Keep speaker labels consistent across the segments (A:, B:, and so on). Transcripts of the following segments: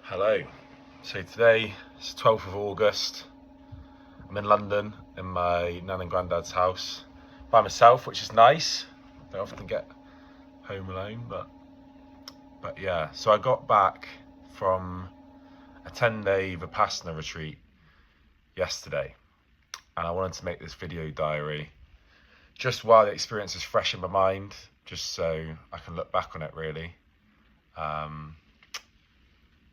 A: Hello. So today is 12th of August. I'm in London in my nan and granddad's house by myself, which is nice. I don't often get home alone, but yeah. So I got back from a 10-day Vipassana retreat yesterday, and I wanted to make this video diary just while the experience is fresh in my mind, just so I can look back on it really.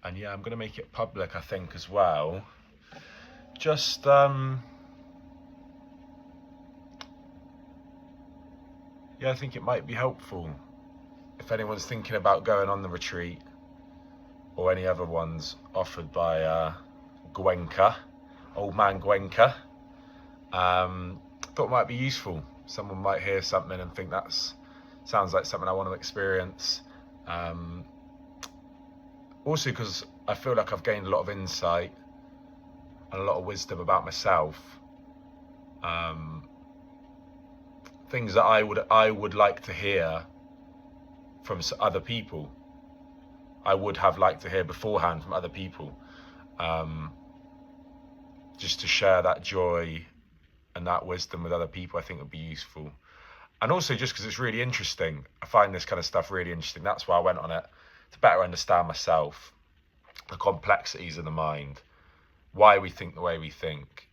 A: And yeah, I'm going to make it public, I think, as well. Just, I think it might be helpful if anyone's thinking about going on the retreat or any other ones offered by Gwenka, old man Gwenka. Thought it might be useful. Someone might hear something and think sounds like something I want to experience. Also because I feel like I've gained a lot of insight and a lot of wisdom about myself. Things that I would like to hear from other people. I would have liked to hear beforehand from other people. Just to share that joy and that wisdom with other people, I think would be useful. And also just because it's really interesting. I find this kind of stuff really interesting. That's why I went on it, to better understand myself, the complexities of the mind, why we think the way we think,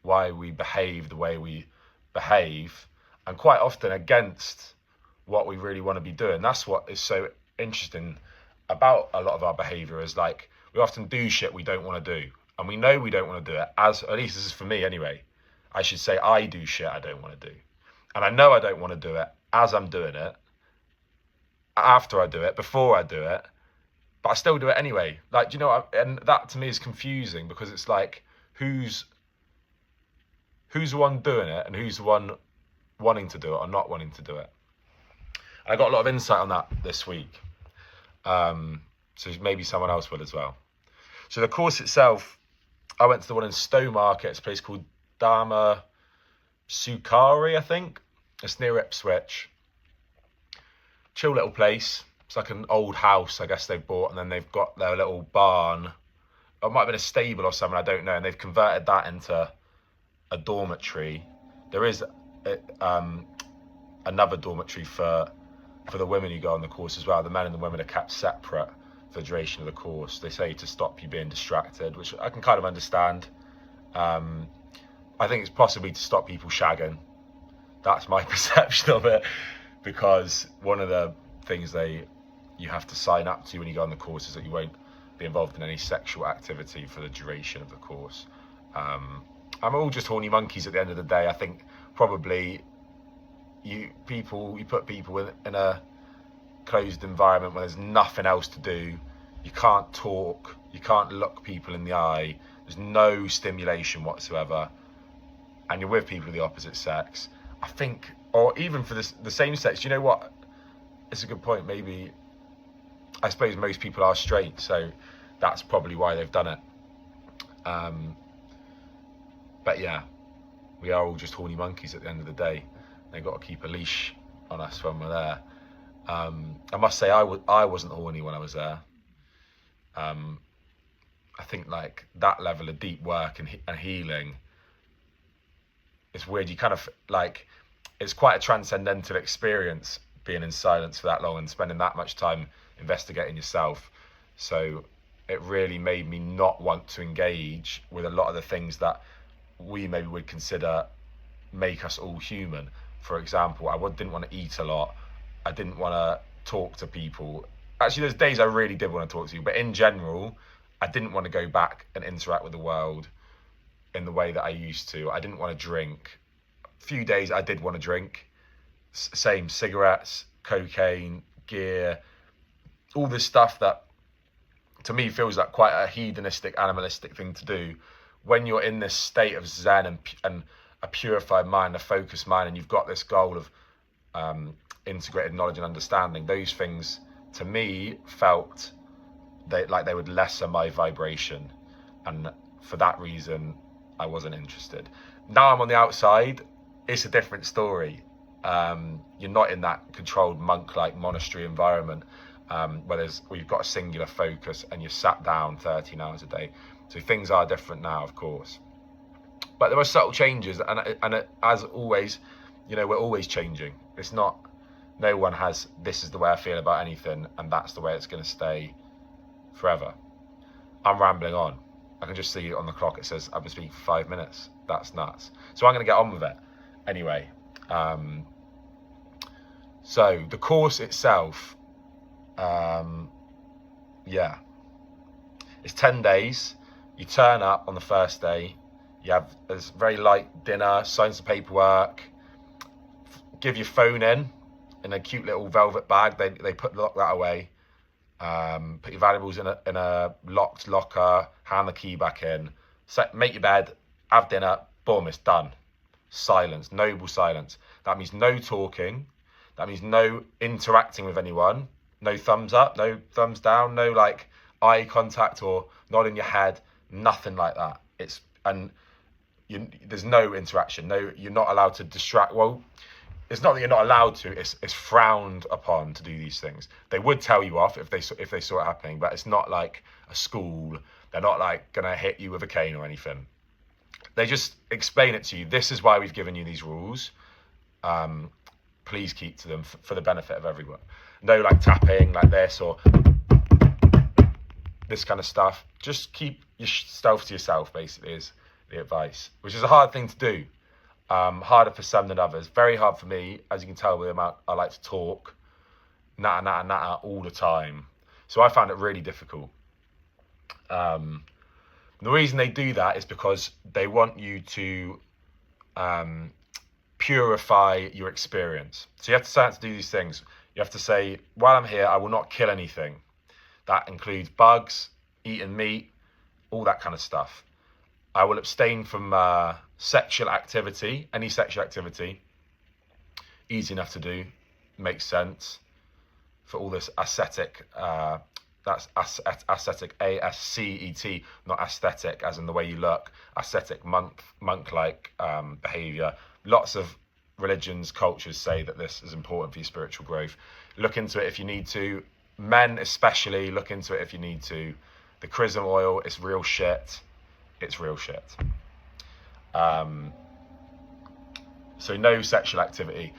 A: why we behave the way we behave, and quite often against what we really want to be doing. That's what is so interesting about a lot of our behavior, is like we often do shit we don't want to do, and we know we don't want to do it, as at least this is for me anyway. I should say I do shit I don't want to do, and I know I don't want to do it as I'm doing it, after I do it, before I do it, but I still do it anyway. Like, do you know what? And that to me is confusing, because it's like, who's the one doing it and who's the one wanting to do it or not wanting to do it? I got a lot of insight on that this week. So maybe someone else will as well. So the course itself, I went to the one in Stowmarket. It's a place called Dharma Sukari, I think. It's near Ipswich. Chill little place. It's like an old house, I guess they've bought, and then they've got their little barn. Or it might have been a stable or something, I don't know. And they've converted that into a dormitory. There is another dormitory for the women who go on the course as well. The men and the women are kept separate for the duration of the course. They say to stop you being distracted, which I can kind of understand. I think it's possibly to stop people shagging. That's my perception of it, because one of the things you have to sign up to when you go on the course is that you won't be involved in any sexual activity for the duration of the course. I'm all just horny monkeys at the end of the day. I think probably you put people in a closed environment where there's nothing else to do. You can't talk, you can't look people in the eye, there's no stimulation whatsoever, and you're with people of the opposite sex. I think, or even for the same sex, you know what? It's a good point. Maybe, I suppose most people are straight, so that's probably why they've done it. But yeah, we are all just horny monkeys at the end of the day. They've got to keep a leash on us when we're there. I must say, I wasn't horny when I was there. I think like that level of deep work and healing, it's weird. You kind of like, it's quite a transcendental experience being in silence for that long and spending that much time investigating yourself. So it really made me not want to engage with a lot of the things that we maybe would consider make us all human. For example, I didn't want to eat a lot. I didn't want to talk to people. Actually, there's days I really did want to talk to you, but in general, I didn't want to go back and interact with the world in the way that I used to. I didn't want to drink. A few days I did want to drink. Same, cigarettes, cocaine, gear, all this stuff that to me feels like quite a hedonistic, animalistic thing to do when you're in this state of zen and a purified mind, a focused mind, and you've got this goal of integrated knowledge and understanding. Those things to me felt like they would lessen my vibration, and for that reason I wasn't interested. Now I'm on the outside, it's a different story. You're not in that controlled monk-like monastery environment. where you've got a singular focus and you're sat down 13 hours a day. So things are different now, of course. But there are subtle changes, and as always, we're always changing. It's not, no one has, this is the way I feel about anything, and that's the way it's going to stay forever. I'm rambling on. I can just see on the clock, it says I've been speaking for 5 minutes. That's nuts. So I'm going to get on with it. Anyway, so the course itself, it's 10 days. You turn up on the first day. You have this very light dinner, sign some paperwork, give your phone in a cute little velvet bag. They lock that away. Put your valuables in a locked locker, hand the key back in, make your bed, have dinner, boom, it's done. Silence, noble silence. That means no talking. That means no interacting with anyone. No thumbs up, no thumbs down, no like eye contact or nodding your head, nothing like that. There's no interaction. No, you're not allowed to distract. Well, it's not that you're not allowed to. It's frowned upon to do these things. They would tell you off if they saw it happening, but it's not like a school. They're not like gonna hit you with a cane or anything. They just explain it to you. This is why we've given you these rules. Please keep to them for the benefit of everyone. No like tapping like this or this kind of stuff. Just keep your stuff to yourself, basically, is the advice, which is a hard thing to do. Harder for some than others. Very hard for me, as you can tell with the amount I like to talk, natter all the time. So I found it really difficult. The reason they do that is because they want you to purify your experience. So you have to start to do these things. You have to say, while I'm here, I will not kill anything. That includes bugs, eating meat, all that kind of stuff. I will abstain from sexual activity, any sexual activity. Easy enough to do, makes sense for all this ascetic, that's ascetic, A-S-C-E-T, not aesthetic, as in the way you look, ascetic, monk-like behaviour. Lots of religions, cultures say that this is important for your spiritual growth. Look into it if you need to. Men especially, look into it if you need to. The chrism oil is real shit. It's real shit. So no sexual activity.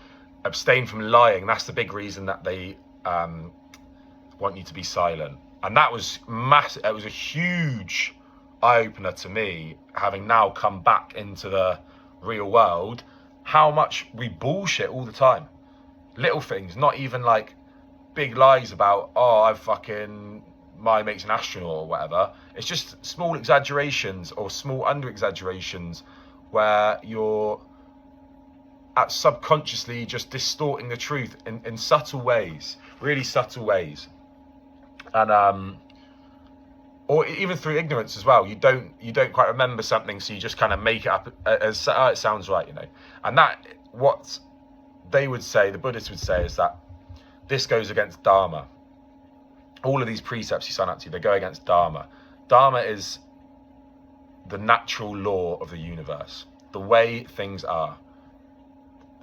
A: Abstain from lying. That's the big reason that they want you to be silent. And that was massive. It was a huge eye-opener to me, having now come back into the real world, how much we bullshit all the time. Little things, not even like big lies about, my mate's an astronaut or whatever. It's just small exaggerations or small under-exaggerations where you're subconsciously just distorting the truth in subtle ways, really subtle ways. And or even through ignorance as well. You don't quite remember something, so you just kind of make it up as it sounds right, And that, what they would say, the Buddhists would say, is that this goes against Dharma. All of these precepts you sign up to, they go against Dharma. Dharma is the natural law of the universe, the way things are,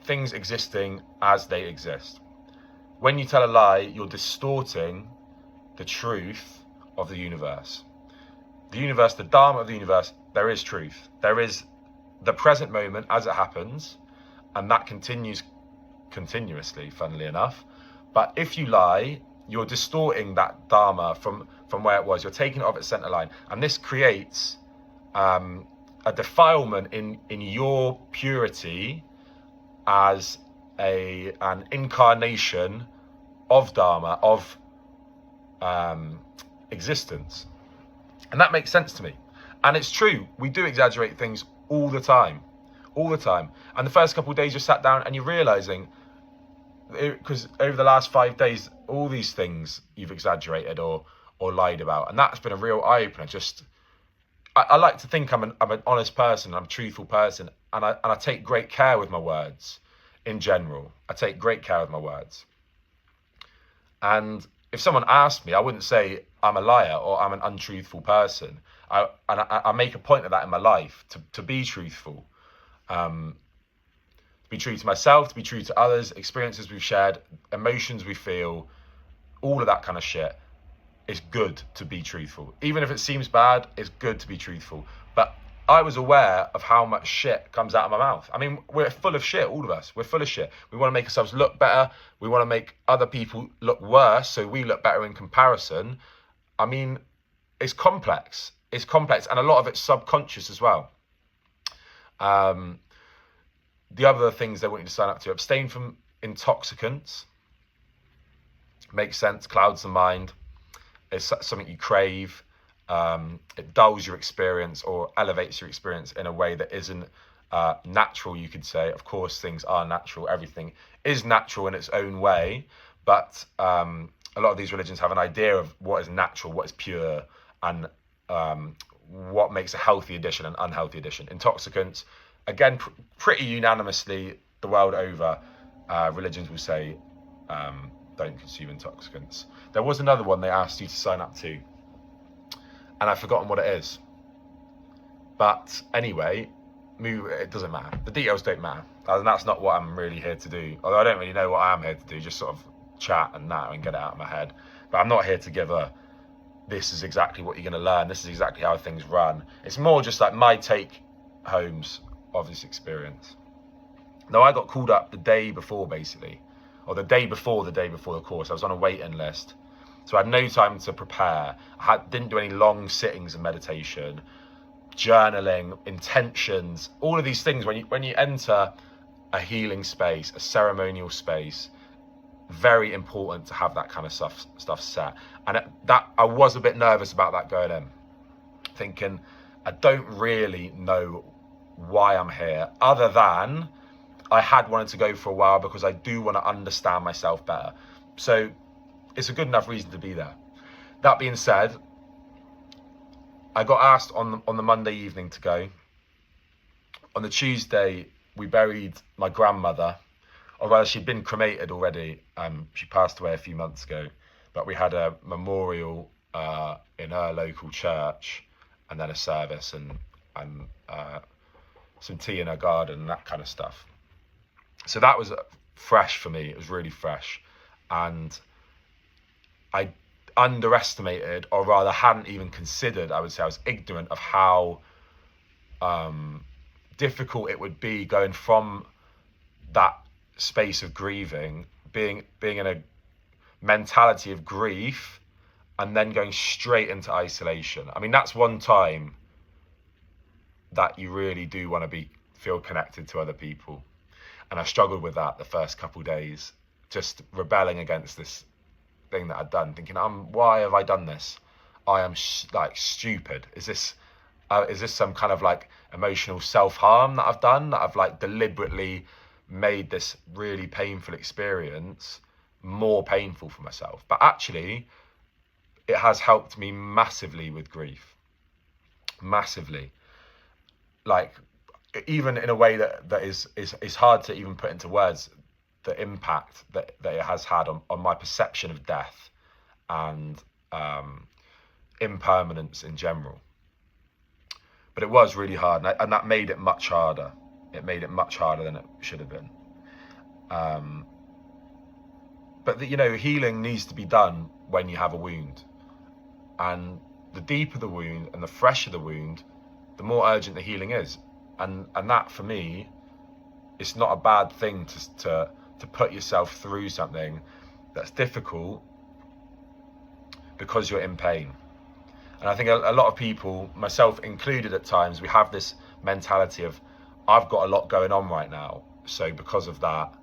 A: things existing as they exist. When you tell a lie, you're distorting the truth of the universe. The universe, the Dharma of the universe, there is truth. There is the present moment as it happens, and that continues continuously, funnily enough. But if you lie, you're distorting that Dharma from where it was. You're taking it off its center line. And this creates a defilement in your purity as an incarnation of Dharma, of existence. And that makes sense to me. And it's true. We do exaggerate things all the time. All the time. And the first couple of days you sat down and you're realizing, because over the last 5 days, all these things you've exaggerated or lied about. And that's been a real eye-opener. I like to think I'm an honest person, I'm a truthful person, and I take great care with my words in general. I take great care with my words. And if someone asked me, I wouldn't say I'm a liar or I'm an untruthful person. I make a point of that in my life, to be truthful. To be true to myself, to be true to others, experiences we've shared, emotions we feel, all of that kind of shit. It's good to be truthful. Even if it seems bad, it's good to be truthful. But I was aware of how much shit comes out of my mouth. I mean, we're full of shit, all of us. We're full of shit. We want to make ourselves look better. We want to make other people look worse so we look better in comparison. I mean, it's complex. It's complex, and a lot of it's subconscious as well. The other things they want you to sign up to: abstain from intoxicants. Makes sense, clouds the mind. It's something you crave. It dulls your experience or elevates your experience in a way that isn't natural, you could say. Of course, things are natural. Everything is natural in its own way. But a lot of these religions have an idea of what is natural, what is pure, and what makes a healthy addition and unhealthy addition. Intoxicants, again, pretty unanimously the world over, religions will say don't consume intoxicants. There was another one they asked you to sign up to, and I've forgotten what it is. But anyway, it doesn't matter. The details don't matter. And that's not what I'm really here to do. Although I don't really know what I am here to do, just sort of chat and that and get it out of my head. But I'm not here to give this is exactly what you're going to learn. This is exactly how things run. It's more just like my take homes of this experience. Now, I got called up the day before, basically, or the day before the course. I was on a waiting list. So I had no time to prepare. Didn't do any long sittings of meditation, journaling, intentions, all of these things. When you enter a healing space, a ceremonial space, very important to have that kind of stuff set. And I was a bit nervous about that going in, thinking I don't really know why I'm here, other than I had wanted to go for a while because I do want to understand myself better. So it's a good enough reason to be there. That being said, I got asked on the Monday evening to go. On the Tuesday, we buried my grandmother, or rather she'd been cremated already. She passed away a few months ago, but we had a memorial in her local church, and then a service and some tea in her garden and that kind of stuff. So that was fresh for me. It was really fresh. And I underestimated, or rather hadn't even considered, I would say I was ignorant of how difficult it would be going from that space of grieving, being in a mentality of grief, and then going straight into isolation. I mean, that's one time that you really do want to feel connected to other people. And I struggled with that the first couple of days, just rebelling against this thing that I'd done, thinking, why have I done this? I am stupid. Is this some kind of like emotional self-harm that I've done, that I've like deliberately made this really painful experience more painful for myself? But actually, it has helped me massively with grief. Massively. Like, even in a way that is hard to even put into words, the impact that it has had on my perception of death and impermanence in general. But it was really hard, and that made it much harder. It made it much harder than it should have been. But healing needs to be done when you have a wound. And the deeper the wound and the fresher the wound, the more urgent the healing is. And that, for me, it's not a bad thing to put yourself through something that's difficult because you're in pain. And I think a lot of people, myself included at times, we have this mentality of, I've got a lot going on right now, so because of that,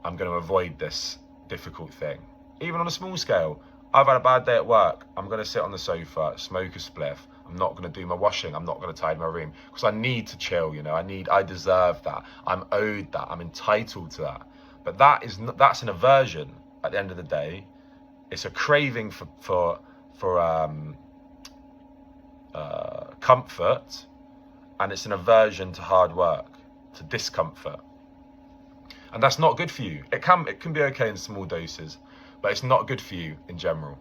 A: I'm going to avoid this difficult thing. Even on a small scale, I've had a bad day at work, I'm going to sit on the sofa, smoke a spliff, I'm not going to do my washing, I'm not going to tidy my room, because I need to chill, I deserve that, I'm owed that, I'm entitled to that. But that's an aversion at the end of the day. It's a craving for comfort, and it's an aversion to hard work, to discomfort. And that's not good for you. It can be okay in small doses, but it's not good for you in general.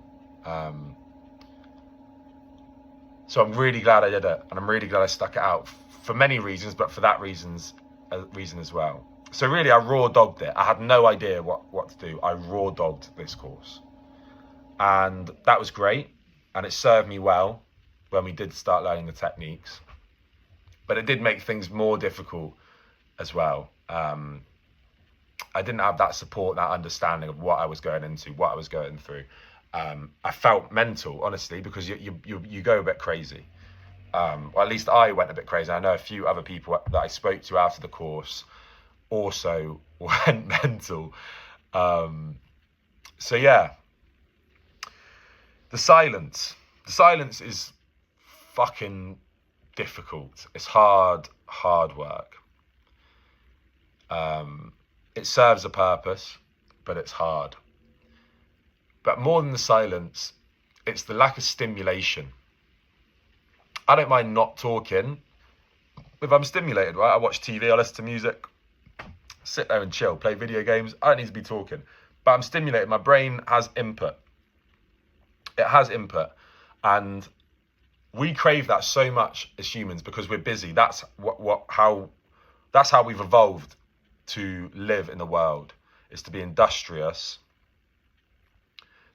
A: So I'm really glad I did it, and I'm really glad I stuck it out for many reasons, but for that reason as well. So really, I raw dogged it. I had no idea what to do. I raw dogged this course. And that was great. And it served me well when we did start learning the techniques. But it did make things more difficult as well. I didn't have that support, that understanding of what I was going into, what I was going through. I felt mental, honestly, because you go a bit crazy. Or at least I went a bit crazy. I know a few other people that I spoke to after the course also went mental. So yeah, the silence is fucking difficult. It's hard work. It serves a purpose, but it's hard. But more than the silence, it's the lack of stimulation. I don't mind not talking if I'm stimulated, right? I watch TV, I listen to music, sit there and chill, play video games. I don't need to be talking, but I'm stimulated. My brain has input. It has input, and we crave that so much as humans because we're busy. That's how we've evolved to live in the world, is to be industrious,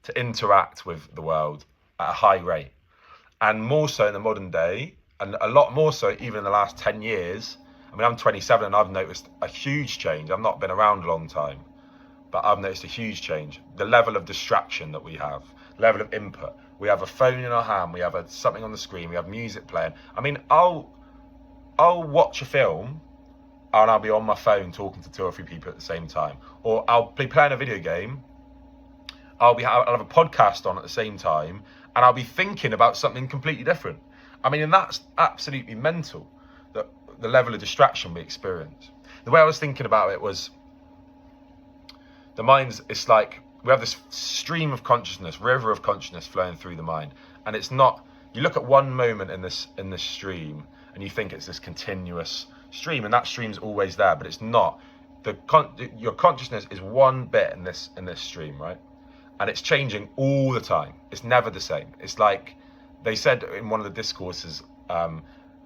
A: to interact with the world at a high rate. And more so in the modern day, and a lot more so even in the last 10 years. I mean, I'm 27 and I've noticed a huge change. I've not been around a long time, but I've noticed a huge change. The level of distraction that we have, level of input. We have a phone in our hand, we have something on the screen, we have music playing. I mean, I'll watch a film and I'll be on my phone talking to 2 or 3 people at the same time. Or I'll be playing a video game, I'll have a podcast on at the same time, and I'll be thinking about something completely different. I mean, and that's absolutely mental, the level of distraction we experience. The way I was thinking about it was, the mind's, it's like, we have this stream of consciousness, river of consciousness flowing through the mind. And it's not, you look at one moment in this stream and you think it's this continuous stream, and that stream's always there, but it's not. Your consciousness is one bit in this stream, right? And it's changing all the time. It's never the same. It's like they said in one of the discourses,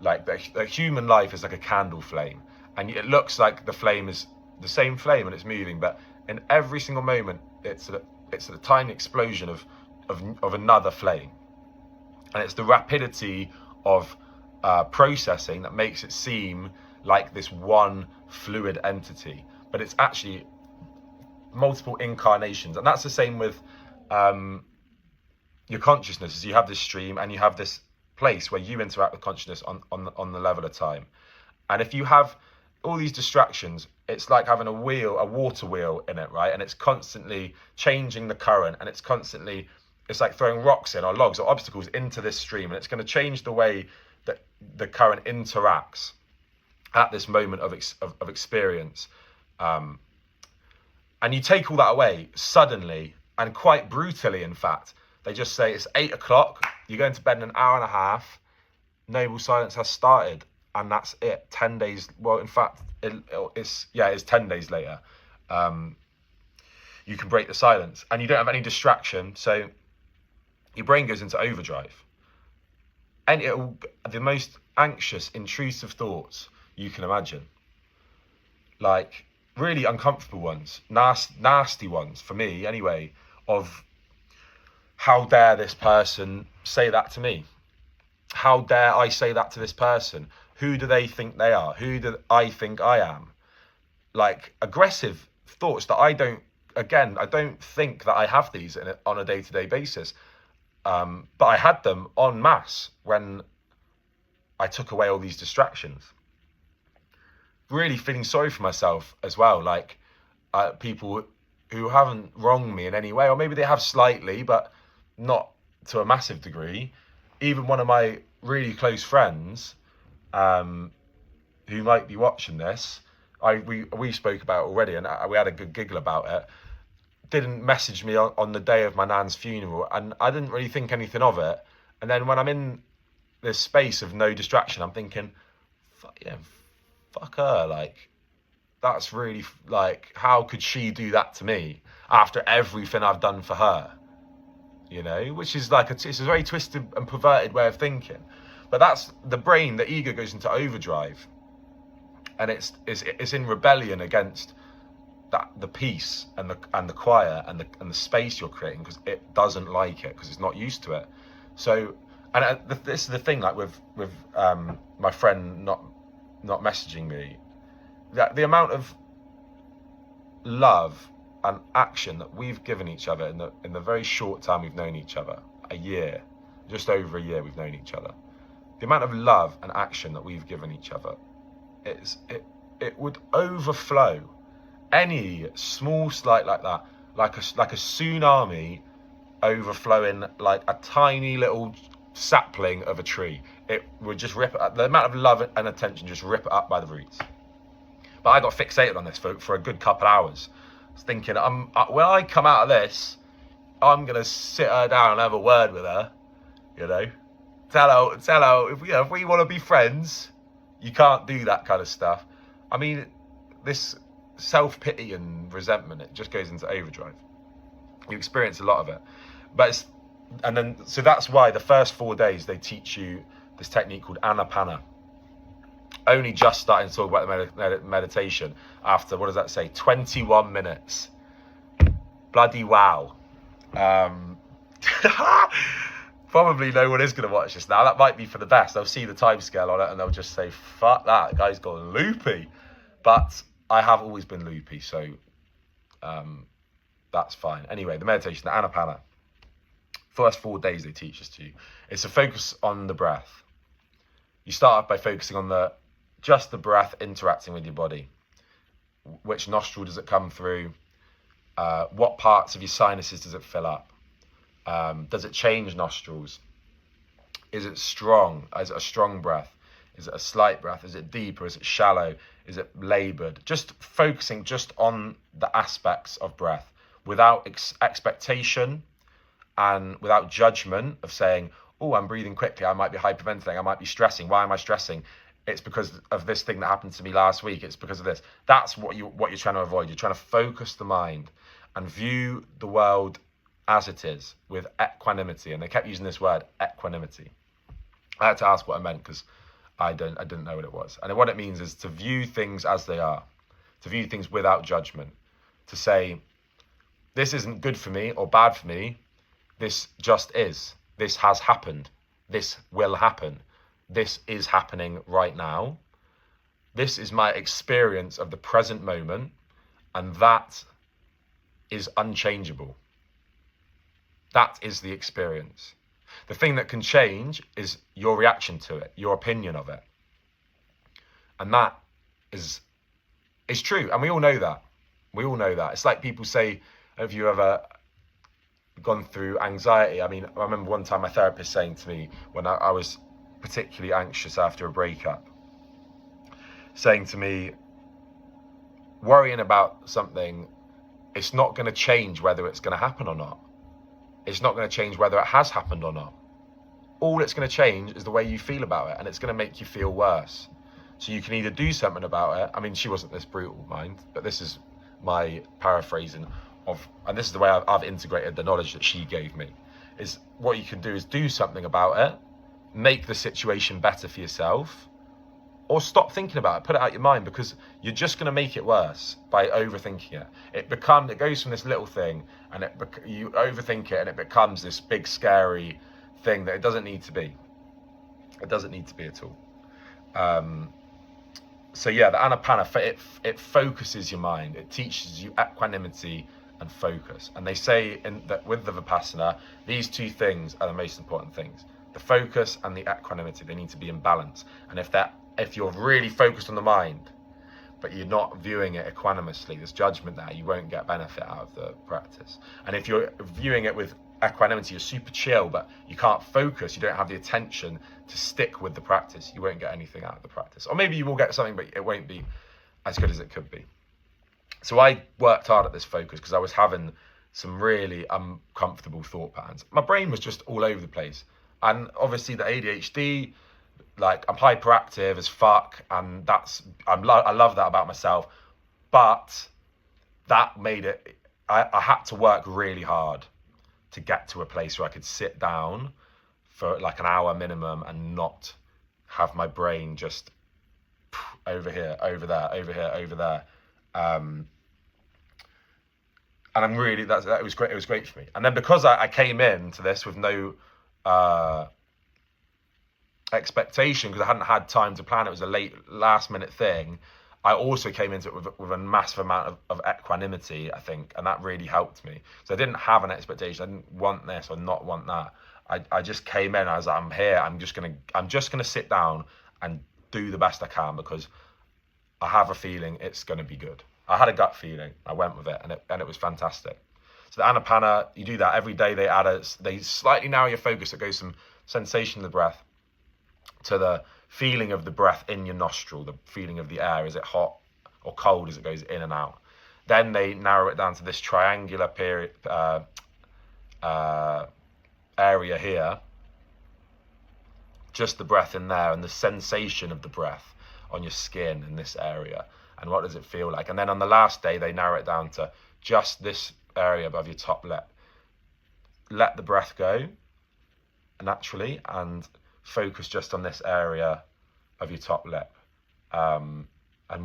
A: like the human life is like a candle flame, and it looks like the flame is the same flame and it's moving, but in every single moment it's a tiny explosion of another flame. And it's the rapidity of processing that makes it seem like this one fluid entity, but it's actually multiple incarnations. And that's the same with your consciousness, is you have this stream and you have this place where you interact with consciousness on the level of time. And if you have all these distractions, it's like having a water wheel in it, right? And it's constantly changing the current, and it's like throwing rocks in, or logs or obstacles into this stream, and it's going to change the way that the current interacts at this moment of experience. And you take all that away suddenly, and quite brutally, in fact. They just say it's 8 o'clock, you're going to bed in an hour and a half, noble silence has started, and that's it. 10 days, well, in fact, it's 10 days later. You can break the silence, and you don't have any distraction, so your brain goes into overdrive. And the most anxious, intrusive thoughts you can imagine. Like, really uncomfortable ones, nasty ones, for me anyway, of how dare this person say that to me? How dare I say that to this person? Who do they think they are? Who do I think I am? Like, aggressive thoughts that I don't think that I have these on a day-to-day basis. But I had them en masse when I took away all these distractions. Really feeling sorry for myself as well, like people who haven't wronged me in any way, or maybe they have slightly, but not to a massive degree. Even one of my really close friends, who might be watching this, we spoke about it already, and we had a good giggle about it, didn't message me on the day of my nan's funeral, and I didn't really think anything of it. And then when I'm in this space of no distraction, I'm thinking, fuck her, like, that's really, like, how could she do that to me after everything I've done for her? You know, which is like it's a very twisted and perverted way of thinking. But that's the brain, the ego goes into overdrive, and it's in rebellion against that the peace and the quiet and the space you're creating, because it doesn't like it, because it's not used to it. So, and this is the thing, like with my friend not messaging me, that the amount of love and action that we've given each other in the very short time we've known each other, a year, just over a year we've known each other, the amount of love and action that we've given each other, it would overflow any small slight like that, like a tsunami overflowing like a tiny little sapling of a tree. It would just rip it up. The amount of love and attention, just rip it up by the roots. But I got fixated on this for a good couple hours. I was thinking, when I come out of this, I'm gonna sit her down and have a word with her. You know, tell her if we want to be friends, you can't do that kind of stuff. I mean, this self-pity and resentment, it just goes into overdrive. You experience a lot of it. So that's why the first 4 days they teach you this technique called Anapana. Only just starting to talk about the meditation after, what does that say, 21 minutes. Bloody wow. Probably no one is going to watch this now. That might be for the best. They'll see the timescale on it and they'll just say, fuck that, the guy's gone loopy. But I have always been loopy, so that's fine. Anyway, the meditation, the Anapana. First 4 days they teach us to. It's a focus on the breath. You start off by focusing on just the breath interacting with your body. Which nostril does it come through? What parts of your sinuses does it fill up? Does it change nostrils? Is it strong? Is it a strong breath? Is it a slight breath? Is it deep or is it shallow? Is it laboured? Just focusing just on the aspects of breath without expectation and without judgment of saying, oh, I'm breathing quickly, I might be hyperventilating, I might be stressing. Why am I stressing? It's because of this thing that happened to me last week. It's because of this. That's what you're trying to avoid. You're trying to focus the mind and view the world as it is with equanimity. And they kept using this word, equanimity. I had to ask what I meant because I didn't know what it was. And what it means is to view things as they are, to view things without judgment, to say, this isn't good for me or bad for me. This just is. This has happened. This will happen. This is happening right now. This is my experience of the present moment, and that is unchangeable. That is the experience. The thing that can change is your reaction to it, your opinion of it. And that is true. And we all know that. We all know that. It's like people say, have you ever gone through anxiety? I mean, I remember one time my therapist saying to me when I was particularly anxious after a breakup, saying to me, worrying about something, it's not going to change whether it's going to happen or not. It's not going to change whether it has happened or not. All it's going to change is the way you feel about it, and it's going to make you feel worse. So you can either do something about it. I mean, she wasn't this brutal, mind, but this is my paraphrasing of, and this is the way I've integrated the knowledge that she gave me, is what you can do is do something about it, make the situation better for yourself, or stop thinking about it, put it out your mind, because you're just going to make it worse by overthinking it. It goes from this little thing, and you overthink it, and it becomes this big scary thing that it doesn't need to be. It doesn't need to be at all. So yeah, the Anapana, it focuses your mind. It teaches you equanimity and focus. And they say that with the Vipassana, these two things are the most important things. The focus and the equanimity, they need to be in balance. And if you're really focused on the mind, but you're not viewing it equanimously, there's judgment there, you won't get benefit out of the practice. And if you're viewing it with equanimity, you're super chill, but you can't focus, you don't have the attention to stick with the practice, you won't get anything out of the practice. Or maybe you will get something, but it won't be as good as it could be. So I worked hard at this focus because I was having some really uncomfortable thought patterns. My brain was just all over the place. And obviously the ADHD, like, I'm hyperactive as fuck, and I love that about myself. But that made it, I had to work really hard to get to a place where I could sit down for like an hour minimum and not have my brain just over here, over there, over here, over there. And I'm really, that was great. It was great for me. And then because I came into this with no expectation, because I hadn't had time to plan, it was a last minute thing. I also came into it with a massive amount of equanimity, I think, and that really helped me. So I didn't have an expectation. I didn't want this or not want that. I just came in. I was like, I'm here. I'm just gonna sit down and do the best I can, because I have a feeling it's gonna be good. I had a gut feeling. I went with it, and it was fantastic. So the Anapana, you do that every day. They slightly narrow your focus. It goes from sensation of the breath to the feeling of the breath in your nostril, the feeling of the air. Is it hot or cold as it goes in and out? Then they narrow it down to this triangular area here, just the breath in there and the sensation of the breath on your skin in this area, and what does it feel like. And then on the last day they narrow it down to just this area above your top lip. Let the breath go naturally and focus just on this area of your top lip, and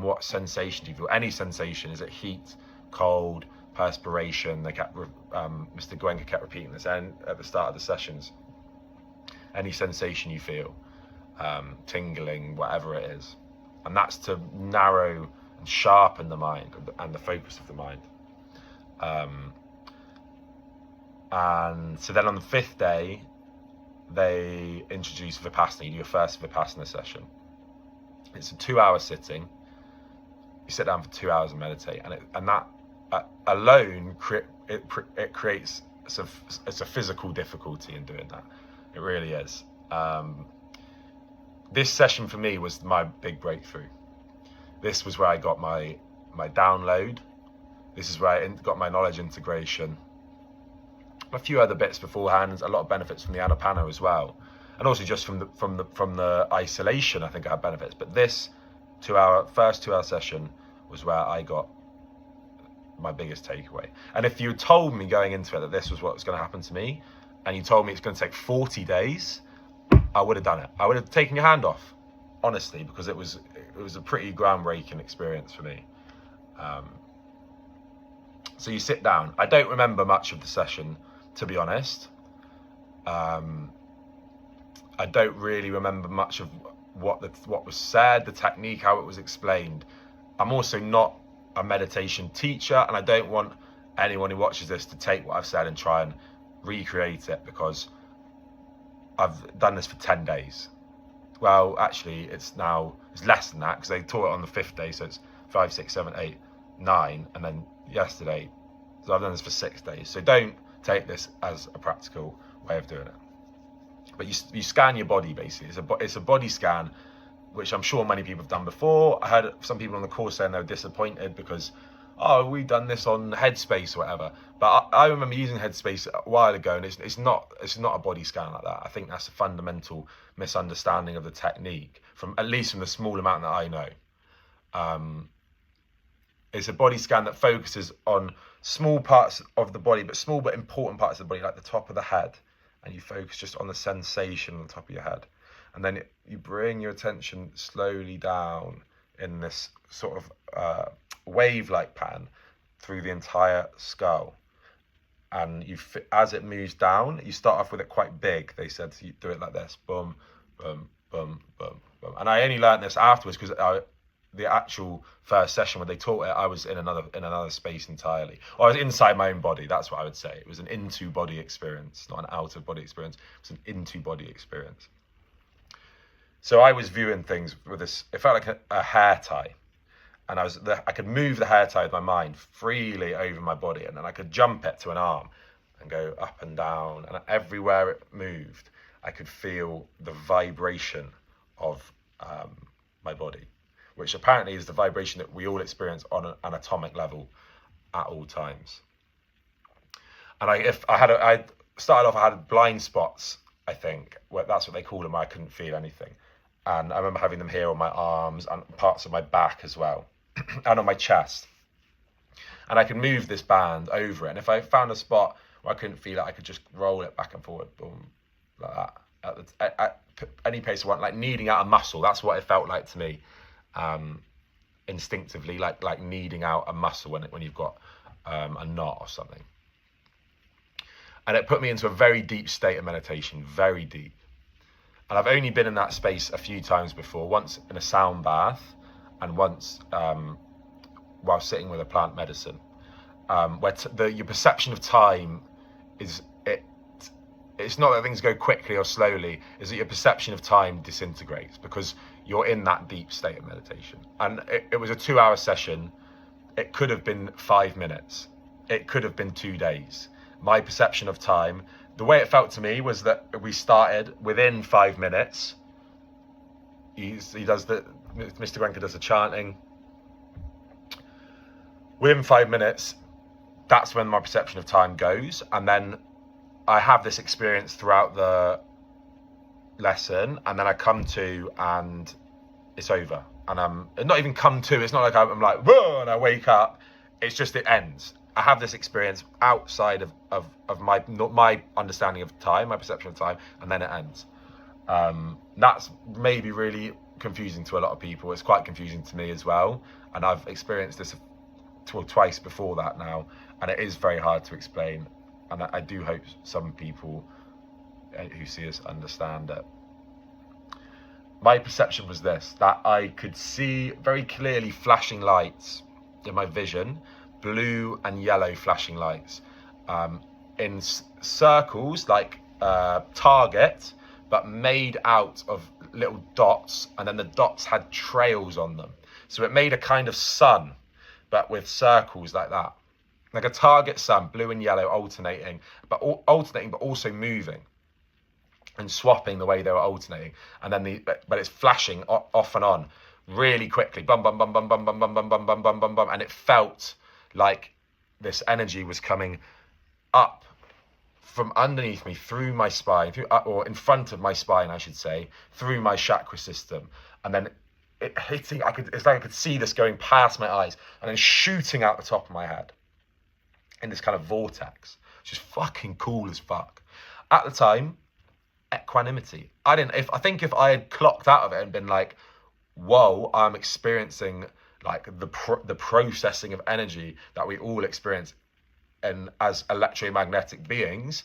A: what sensation do you feel? Any sensation. Is it heat, cold, perspiration? They kept Mr. Gwenka kept repeating this at the start of the sessions. Any sensation you feel, tingling, whatever it is. And that's to narrow and sharpen the mind and the focus of the mind. And so then on the 5th day, they introduce Vipassana. You do your first Vipassana session. It's a 2-hour sitting. You sit down for 2 hours and meditate, and that alone it creates it's a physical difficulty in doing that. It really is. This session for me was my big breakthrough. This was where I got my download. This is where I got my knowledge integration. A few other bits beforehand, a lot of benefits from the Anapana as well, and also just from the isolation. I think I had benefits, but this first 2 hour session was where I got my biggest takeaway. And if you told me going into it that this was what was going to happen to me, and you told me it's going to take 40 days, I would have done it. I would have taken your hand off, honestly, because it was a pretty groundbreaking experience for me. So you sit down. I don't remember much of the session, to be honest. I don't really remember much of what was said, the technique, how it was explained. I'm also not a meditation teacher, and I don't want anyone who watches this to take what I've said and try and recreate it, because I've done this for 10 days. Well, actually, it's less than that, because they taught it on the 5th day, so it's 5, 6, 7, 8, 9, and then yesterday. So I've done this for 6 days. So don't take this as a practical way of doing it. But you scan your body, basically. It's a body scan, which I'm sure many people have done before. I heard some people on the course saying they were disappointed because, we've done this on Headspace or whatever. But I remember using Headspace a while ago, and it's not a body scan like that. I think that's a fundamental misunderstanding of the technique, at least from the small amount that I know. It's a body scan that focuses on small parts of the body, but small but important parts of the body, like the top of the head. And you focus just on the sensation on the top of your head. And then you bring your attention slowly down in this sort of wave-like pattern through the entire skull. And as it moves down, you start off with it quite big. They said so you do it like this, boom, boom, boom, boom, boom. And I only learned this afterwards, because the actual first session where they taught it, I was in another space entirely. Or I was inside my own body. That's what I would say. It was an into body experience, not an out of body experience. It was an into body experience. So I was viewing things with this. It felt like a hair tie, and I could move the hair tie with my mind freely over my body, and then I could jump it to an arm and go up and down, and everywhere it moved, I could feel the vibration of my body, which apparently is the vibration that we all experience on an atomic level at all times. And I started off, I had blind spots, I think. That's what they call them. I couldn't feel anything. And I remember having them here on my arms and parts of my back as well, and on my chest. And I could move this band over it. And if I found a spot where I couldn't feel it, I could just roll it back and forward, boom, like that. At any pace I want, like kneading out a muscle. That's what it felt like to me. Instinctively, like kneading out a muscle when you've got a knot or something. And it put me into a very deep state of meditation, very deep. And I've only been in that space a few times before, once in a sound bath and once while sitting with a plant medicine, where your perception of time it's not that things go quickly or slowly, is that your perception of time disintegrates because you're in that deep state of meditation. And it was a 2-hour session. It could have been 5 minutes. It could have been 2 days. My perception of time, the way it felt to me was that we started within 5 minutes. Mr. Gwenka does the chanting. Within 5 minutes, that's when my perception of time goes. And then I have this experience throughout the lesson, and then I come to and it's over. And I'm not even come to, it's not like I'm like, whoa, and I wake up. It's just, it ends. I have this experience outside of my understanding of time, my perception of time, and then it ends. That's maybe really confusing to a lot of people. It's quite confusing to me as well. And I've experienced this twice before that now, and it is very hard to explain. And I do hope some people who see us understand it. My perception was this, that I could see very clearly flashing lights in my vision, blue and yellow flashing lights, in circles like target, but made out of little dots, and then the dots had trails on them. So it made a kind of sun, but with circles like that. Like a target sun, blue and yellow alternating, but also moving and swapping the way they were alternating. And then but it's flashing off and on really quickly, bum bum bum bum bum bum bum bum bum bum bum bum bum, and it felt like this energy was coming up from underneath me, through my spine, or in front of my spine, I should say, through my chakra system, and then it hitting. It's like I could see this going past my eyes and then shooting out the top of my head in this kind of vortex, which is fucking cool as fuck. At the time, equanimity. I think if I had clocked out of it and been like, whoa, I'm experiencing like the processing of energy that we all experience and as electromagnetic beings,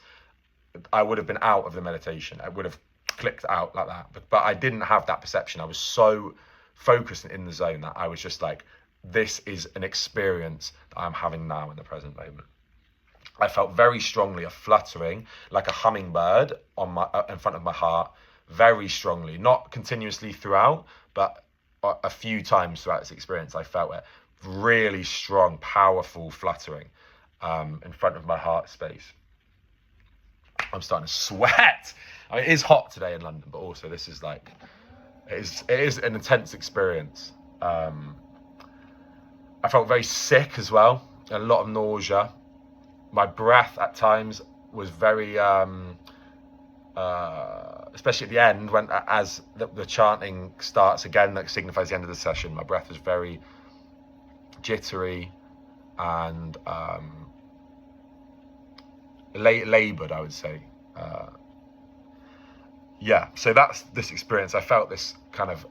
A: I would have been out of the meditation. I would have clicked out like that. But I didn't have that perception. I was so focused in the zone that I was just like, this is an experience that I'm having now in the present moment. I felt very strongly a fluttering, like a hummingbird in front of my heart, very strongly, not continuously throughout, but a few times throughout this experience, I felt it. Really strong, powerful fluttering in front of my heart space. I'm starting to sweat. I mean, it is hot today in London, but also this is like, it is an intense experience. I felt very sick as well, a lot of nausea. My breath at times was very, especially at the end, as the chanting starts again, that signifies the end of the session. My breath was very jittery and laboured, I would say. So that's this experience. I felt this kind of,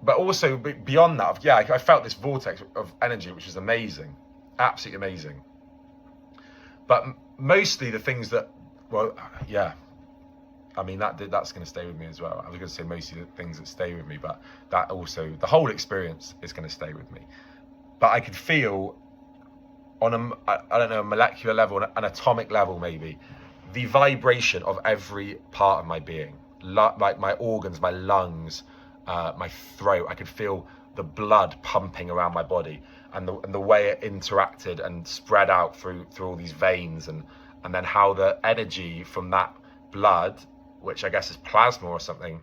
A: but also beyond that, I felt this vortex of energy, which was amazing, absolutely amazing. But mostly the things that, I mean, that's going to stay with me as well. I was going to say mostly the things that stay with me, but that also, the whole experience is going to stay with me. But I could feel on a molecular level, an atomic level maybe, the vibration of every part of my being, like my organs, my lungs, my throat. I could feel the blood pumping around my body, and the way it interacted and spread out through all these veins, and then how the energy from that blood, which I guess is plasma or something,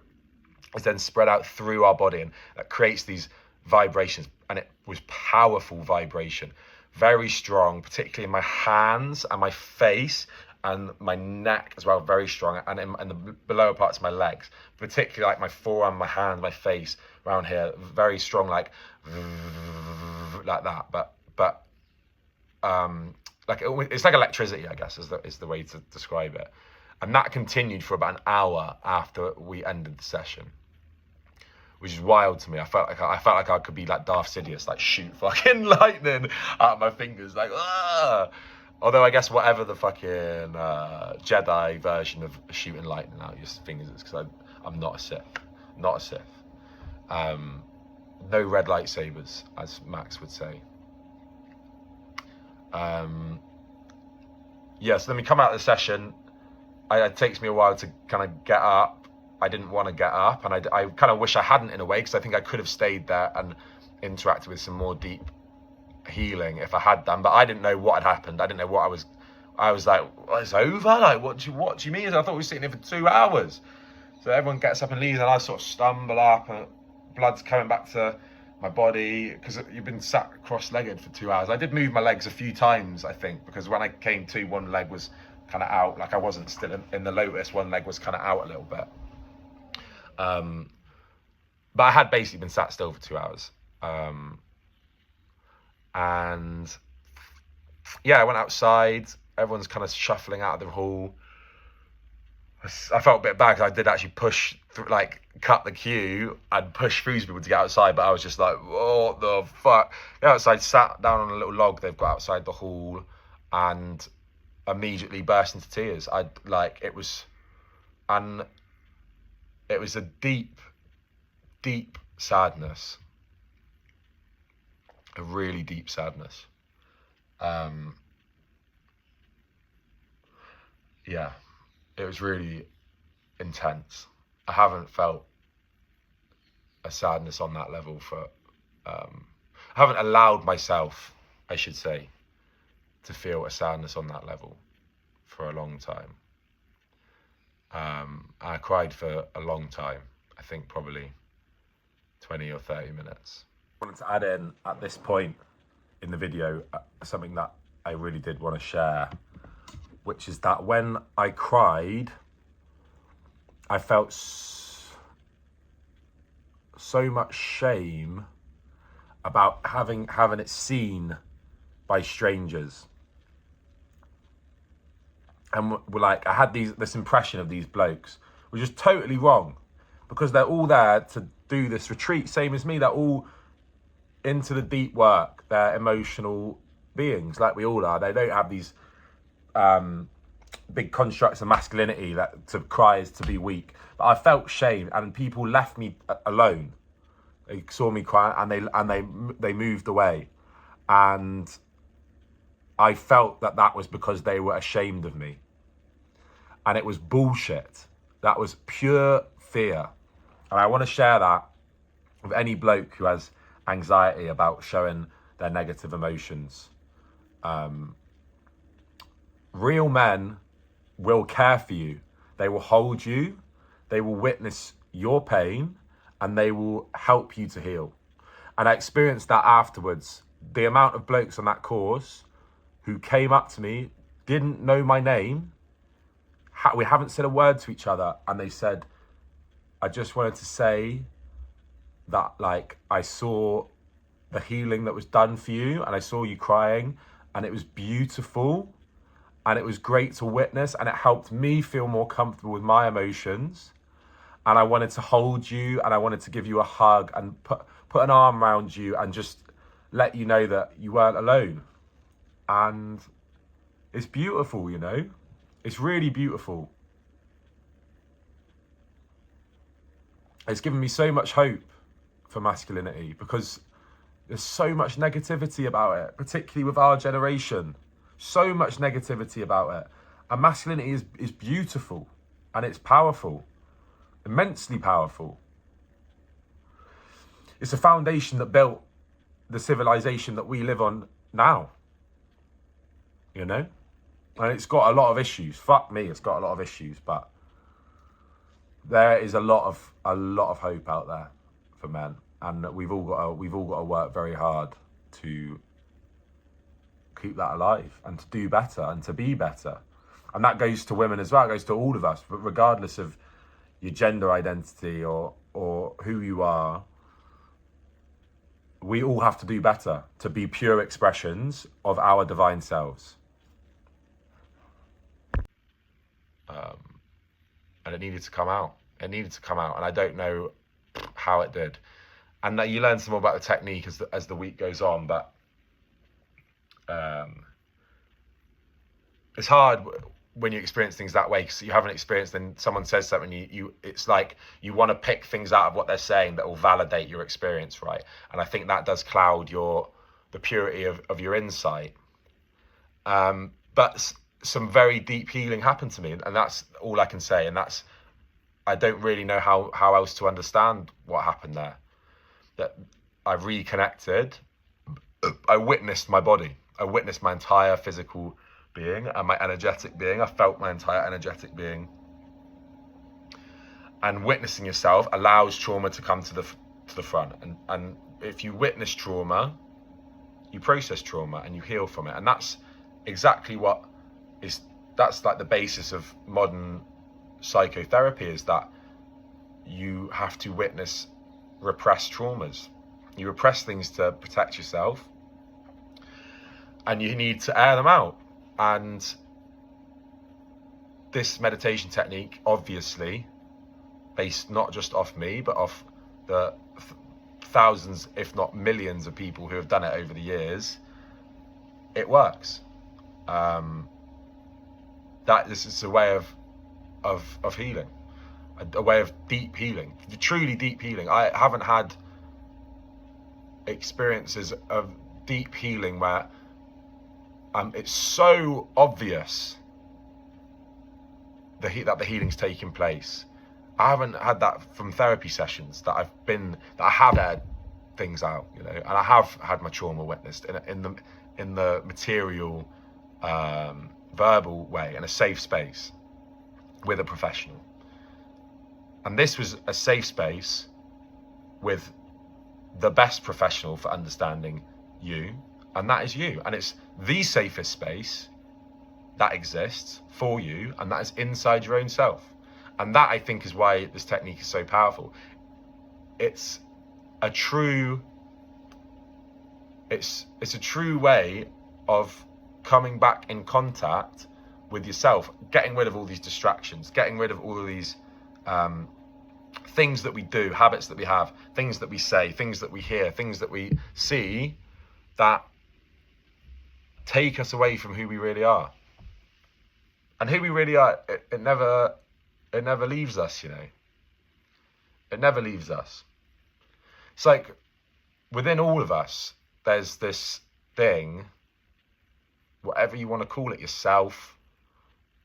A: is then spread out through our body, and that creates these vibrations. And it was powerful vibration, very strong, particularly in my hands and my face and my neck as well, very strong, and in the lower parts of my legs, particularly like my forearm, my hand, my face, around here, very strong, like that. But like it's like electricity, I guess, is the way to describe it. And that continued for about an hour after we ended the session. which is wild to me. I felt like I could be like Darth Sidious, like shoot fucking lightning out of my fingers, like ah. Although I guess whatever the fucking Jedi version of shooting lightning out your fingers is, because I'm not a Sith, not a Sith. No red lightsabers, as Max would say. Yeah, so then we come out of the session. It takes me a while to kind of get up. I didn't want to get up, and I kind of wish I hadn't in a way, because I think I could have stayed there and interacted with some more deep healing if I had done. But I didn't know what had happened. I didn't know what I was like, well, it's over? Like, what do you mean? I thought we were sitting here for 2 hours. So everyone gets up and leaves, and I sort of stumble up, and blood's coming back to my body, because you've been sat cross-legged for 2 hours. I did move my legs a few times, I think, because when I came to, one leg was kind of out, like I wasn't still in the lotus, one leg was kind of out a little bit. But I had basically been sat still for 2 hours. And yeah, I went outside, everyone's kind of shuffling out of the hall. I felt a bit bad, because I did actually push through, like cut the queue and push through people to get outside, but I was just like, what the fuck? Got outside, sat down on a little log they've got outside the hall, and immediately burst into tears. It was a deep, deep sadness, a really deep sadness. Yeah, it was really intense. I haven't felt a sadness on that level I haven't allowed myself, I should say, to feel a sadness on that level for a long time. I cried for a long time, I think probably 20 or 30 minutes. I wanted to add in at this point in the video something that I really did want to share, which is that when I cried, I felt so much shame about having it seen by strangers. And I had this impression of these blokes, which is totally wrong, because they're all there to do this retreat, same as me. They're all into the deep work. They're emotional beings, like we all are. They don't have these big constructs of masculinity that to cry is to be weak. But I felt shame, and people left me alone. They saw me cry, and they moved away, and I felt that was because they were ashamed of me. And it was bullshit. That was pure fear. And I want to share that with any bloke who has anxiety about showing their negative emotions. Real men will care for you. They will hold you. They will witness your pain, and they will help you to heal. And I experienced that afterwards. The amount of blokes on that course who came up to me, didn't know my name, we haven't said a word to each other, and they said, I just wanted to say that, like, I saw the healing that was done for you, and I saw you crying, and it was beautiful, and it was great to witness, and it helped me feel more comfortable with my emotions, and I wanted to hold you, and I wanted to give you a hug, and put an arm around you, and just let you know that you weren't alone. And it's beautiful, you know? It's really beautiful. It's given me so much hope for masculinity, because there's so much negativity about it, particularly with our generation. So much negativity about it. And masculinity is beautiful, and it's powerful, immensely powerful. It's a foundation that built the civilization that we live on now, you know? And it's got a lot of issues. Fuck me, it's got a lot of issues, but there is a lot of hope out there for men, and we've all got to work very hard to keep that alive, and to do better, and to be better. And that goes to women as well. It goes to all of us, but regardless of your gender identity or who you are, we all have to do better to be pure expressions of our divine selves. And it needed to come out. And I don't know how it did. And that you learn some more about the technique as the week goes on. But it's hard when you experience things that way, because you haven't experienced, then someone says something, it's like you want to pick things out of what they're saying that will validate your experience, right? And I think that does cloud the purity of your insight. But some very deep healing happened to me, and that's all I can say. And I don't really know how else to understand what happened there. That I reconnected, I witnessed my body, I witnessed my entire physical being and my energetic being. I felt my entire energetic being. And witnessing yourself allows trauma to come to the front. And if you witness trauma, you process trauma and you heal from it. And that's exactly that's like the basis of modern psychotherapy, is that you have to witness repressed traumas. You repress things to protect yourself, and you need to air them out. And this meditation technique, obviously, based not just off me, but off the thousands, if not millions of people who have done it over the years, it works. That this is a way of healing, a way of deep healing, truly deep healing. I haven't had experiences of deep healing where it's so obvious that the healing's taking place. I haven't had that from therapy sessions that I have aired things out, and I have had my trauma witnessed in the material, verbal way, in a safe space with a professional. And this was a safe space with the best professional for understanding you, and that is you. And it's the safest space that exists for you, and that is inside your own self. And that, I think, is why this technique is so powerful. It's a true way of coming back in contact with yourself, getting rid of all these distractions, getting rid of all of these things that we do, habits that we have, things that we say, things that we hear, things that we see that take us away from who we really are. And who we really are, it never leaves us, It never leaves us. It's like within all of us, there's this thing, whatever you want to call it, yourself,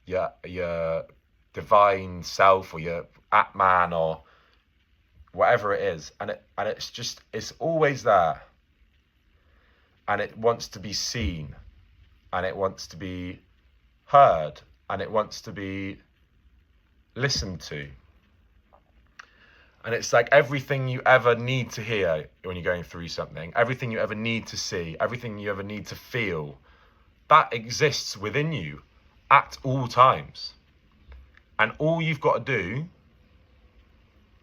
A: your divine self, or your Atman, or whatever it is, and it's always there, and it wants to be seen, and it wants to be heard, and it wants to be listened to. And it's like everything you ever need to hear when you're going through something, everything you ever need to see, everything you ever need to feel, that exists within you at all times. And all you've got to do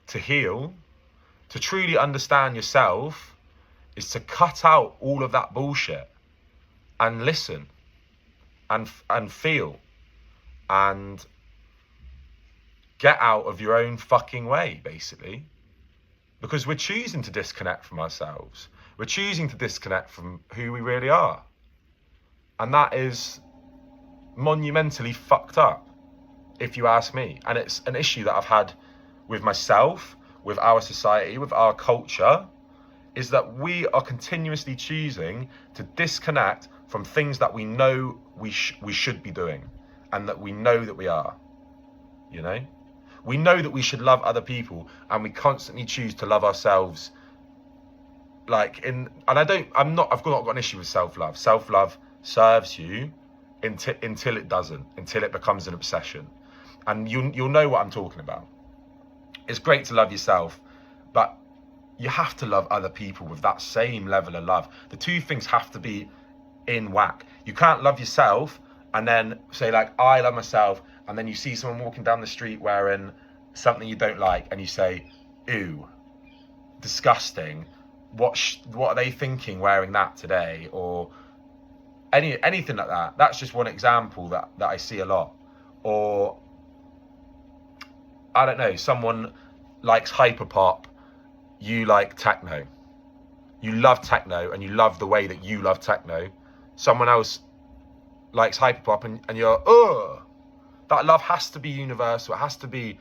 A: to heal, to truly understand yourself, is to cut out all of that bullshit and listen and feel and get out of your own fucking way, basically. Because we're choosing to disconnect from ourselves. We're choosing to disconnect from who we really are. And that is monumentally fucked up, if you ask me. And it's an issue that I've had with myself, with our society, with our culture, is that we are continuously choosing to disconnect from things that we know we should be doing, and that we know that we are, We know that we should love other people, and we constantly choose to love ourselves. I've not got an issue with self-love. Self-love serves you until it doesn't, until it becomes an obsession. And you'll know what I'm talking about. It's great to love yourself, but you have to love other people with that same level of love. The two things have to be in whack. You can't love yourself and then say, I love myself, and then you see someone walking down the street wearing something you don't like, and you say, ew, disgusting. What are they thinking wearing that today? Or anything like that. That's just one example that I see a lot. Or, I don't know, someone likes hyperpop you like techno. You love techno and you love the way that you love techno. Someone else likes hyperpop and you're, oh, that love has to be universal. It has to be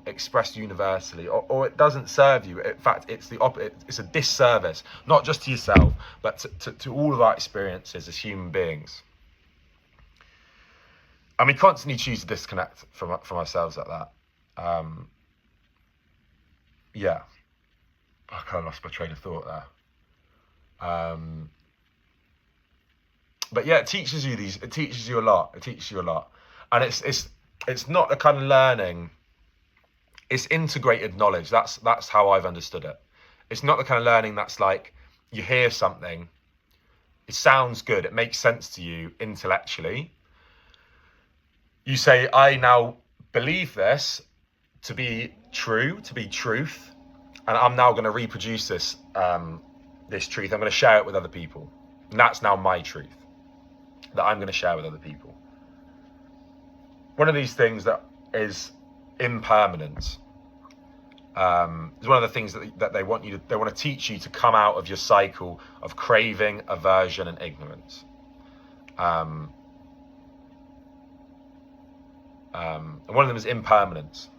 A: expressed universally, or it doesn't serve you. In fact, it's the opposite. It's a disservice, not just to yourself, but to all of our experiences as human beings. And we constantly choose to disconnect from ourselves like that. Yeah. I kind of lost my train of thought there. But yeah, it teaches you a lot. And it's not the kind of learning, it's integrated knowledge. That's how I've understood it. It's not the kind of learning that's like, you hear something, it sounds good, it makes sense to you intellectually. You say, I now believe this to be true, to be truth, and I'm now going to reproduce this truth. I'm going to share it with other people. And that's now my truth that I'm going to share with other people. One of these things that is impermanence is one of the things that they want to teach you to come out of your cycle of craving, aversion, and ignorance. And one of them is impermanence.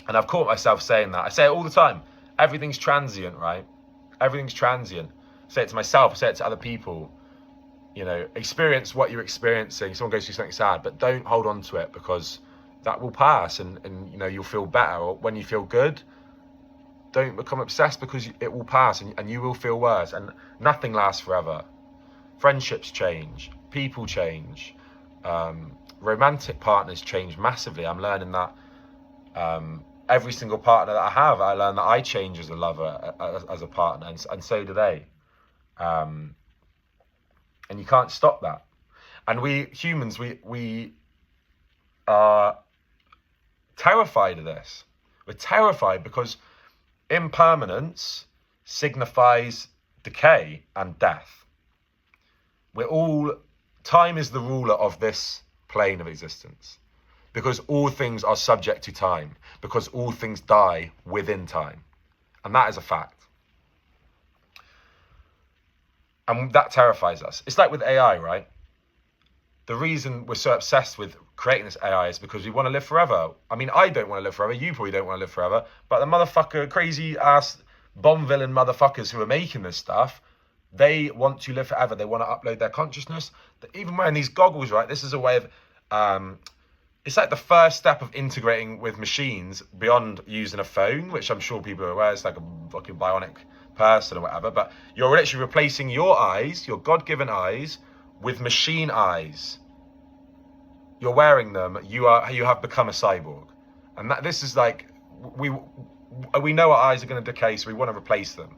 A: And I've caught myself saying that. I say it all the time. Everything's transient, right? Everything's transient. I say it to myself. I say it to other people. You know, experience what you're experiencing. Someone goes through something sad, but don't hold on to it, because that will pass, and you know, you'll feel better. Or when you feel good, don't become obsessed, because it will pass, and you will feel worse. And nothing lasts forever. Friendships change. People change. Romantic partners change massively. I'm learning that. Every single partner that I have, I learn that I change as a lover, as a partner, and so do they. And you can't stop that. And we humans, we are terrified of this. We're terrified because impermanence signifies decay and death. Time is the ruler of this plane of existence, because all things are subject to time, because all things die within time. And that is a fact. And that terrifies us. It's like with AI, right? The reason we're so obsessed with creating this AI is because we want to live forever. I mean, I don't want to live forever. You probably don't want to live forever. But the crazy ass bomb villain motherfuckers who are making this stuff, they want to live forever. They want to upload their consciousness. Even wearing these goggles, right? This is a way of... it's like the first step of integrating with machines beyond using a phone, which I'm sure people are aware. It's like a fucking bionic person or whatever. But you're literally replacing your eyes, your God-given eyes, with machine eyes. You're wearing them. You have become a cyborg, and this is like we know our eyes are going to decay, so we want to replace them.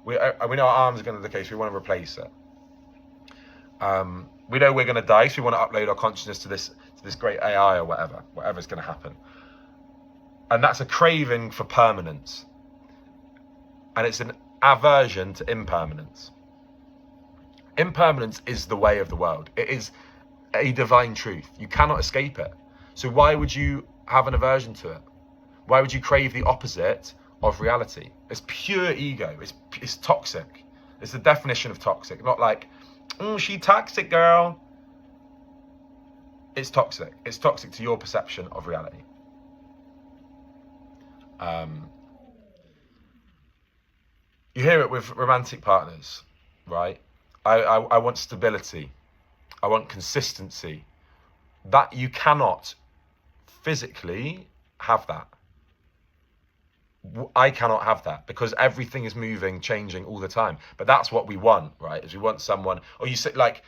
A: We know our arms are going to decay, so we want to replace it. We know we're going to die, so we want to upload our consciousness to this great AI or whatever's going to happen. And that's a craving for permanence, and it's an aversion to impermanence. Impermanence is the way of the world. It is a divine truth. You cannot escape it. So why would you have an aversion to it? Why would you crave the opposite of reality? It's pure ego. It's toxic. It's the definition of toxic. Not like, she toxic, girl. It's toxic. It's toxic to your perception of reality. You hear it with romantic partners, right? I want stability. I want consistency. That you cannot physically have that. I cannot have that, because everything is moving, changing all the time. But that's what we want, right? Is we want someone, or you say, like,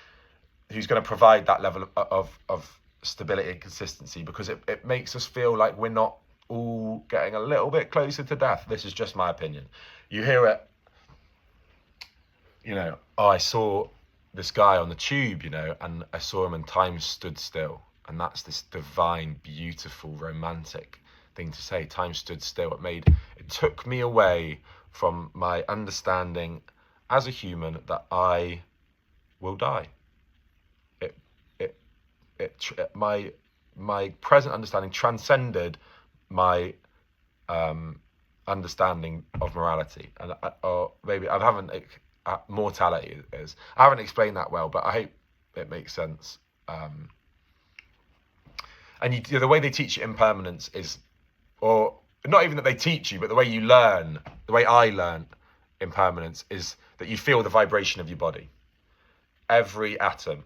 A: who's going to provide that level of stability and consistency, because it makes us feel like we're not all getting a little bit closer to death. This is just my opinion. You hear it, you know, I saw this guy on the tube, you know, and I saw him and time stood still. And that's this divine, beautiful, romantic thing to say. Time stood still. It took me away from my understanding as a human that I will die. My present understanding transcended my understanding of morality, and or maybe I haven't mortality is. I haven't explained that well, but I hope it makes sense. And the way they teach you impermanence is, or not even that they teach you, but the way you learn, the way I learn impermanence is that you feel the vibration of your body. Every atom